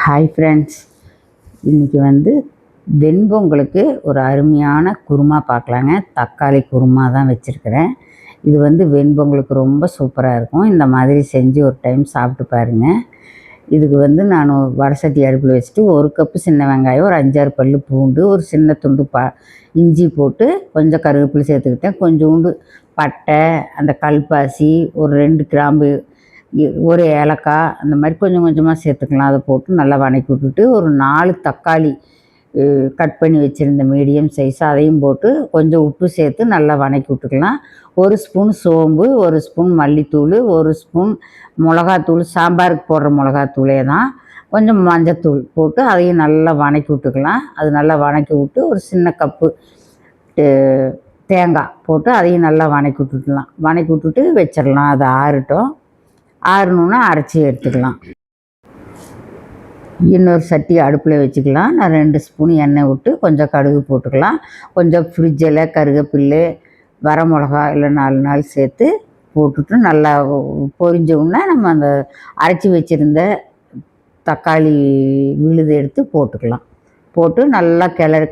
Hi friends, இன்றைக்கி வெண்பொங்கலுக்கு ஒரு அருமையான குருமா பார்க்கலாங்க. தக்காளி குருமா தான் வச்சுருக்கிறேன். இது வெண்பொங்கலுக்கு ரொம்ப சூப்பராக இருக்கும். இந்த மாதிரி செஞ்சு ஒரு டைம் சாப்பிட்டு பாருங்கள். இதுக்கு நான் வடசட்டி அடுப்பில் வச்சுட்டு 1 கப்பு சின்ன வெங்காயம், ஒரு 5-6 பல் பூண்டு, ஒரு சின்ன துண்டு இஞ்சி போட்டு கொஞ்சம் கருவேப்பிலை சேர்த்துக்கிட்டேன். கொஞ்சோண்டு பட்டை, அந்த கல்பாசி, ஒரு 2 கிராம்பு, ஒரு ஏலக்காய், அந்த மாதிரி கொஞ்சம் கொஞ்சமாக சேர்த்துக்கலாம். அதை போட்டு நல்லா வதக்கி விட்டுட்டு ஒரு 4 தக்காளி கட் பண்ணி வச்சுருந்த மீடியம் சைஸ் அதையும் போட்டு கொஞ்சம் உப்பு சேர்த்து நல்லா வதக்கி விட்டுக்கலாம். 1 ஸ்பூன் சோம்பு, 1 ஸ்பூன் மல்லித்தூள், 1 ஸ்பூன் மிளகாத்தூள், சாம்பாருக்கு போடுற மிளகாத்தூளே தான், கொஞ்சம் மஞ்சத்தூள் போட்டு அதையும் நல்லா வதக்கி விட்டுக்கலாம். அது நல்லா வதக்கி விட்டு ஒரு சின்ன கப்பு தேங்காய் போட்டு அதையும் நல்லா வதக்கி விட்டுக்கலாம். வதக்கி விட்டுட்டு வச்சிடலாம். அது ஆறட்டும். ஆறணுன்னா அரைச்சி எடுத்துக்கலாம். இன்னொரு சட்டி அடுப்பில் வச்சுக்கலாம். நான் 2 ஸ்பூன் எண்ணெய் விட்டு கொஞ்சம் கடுகு போட்டுக்கலாம். கொஞ்சம் ஃப்ரிட்ஜில் கருவேப்பிலை, வரமிளகா இல்லை 4 நாள் சேர்த்து போட்டுட்டு நல்லா பொரிஞ்சோடனே நம்ம அந்த அரைச்சி வச்சுருந்த தக்காளி விழுது எடுத்து போட்டுக்கலாம். போட்டு நல்லா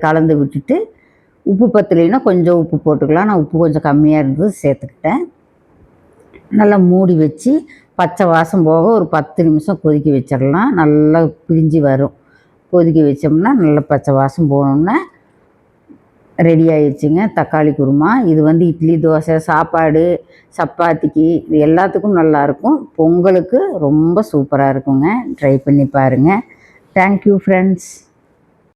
கலந்து விட்டுட்டு உப்பு பத்தலைன்னா கொஞ்சம் உப்பு போட்டுக்கலாம். நான் உப்பு கொஞ்சம் கம்மியாக இருந்தது சேர்த்துக்கிட்டேன். நல்லா மூடி வச்சு பச்சை வாசம் போக ஒரு 10 நிமிஷம் கொதிக்க வச்சிடலாம். நல்லா பிரிஞ்சு வரும். கொதிக்க வச்சோம்னா நல்லா பச்சை வாசம் போனோம்னா ரெடி ஆயிடுச்சுங்க தக்காளி குருமா. இது இட்லி, தோசை, சாப்பாடு, சப்பாத்திக்கு இது எல்லாத்துக்கும் நல்லாயிருக்கும். பொங்கலுக்கு ரொம்ப சூப்பராக இருக்குங்க. ட்ரை பண்ணி பாருங்கள். Thank you friends.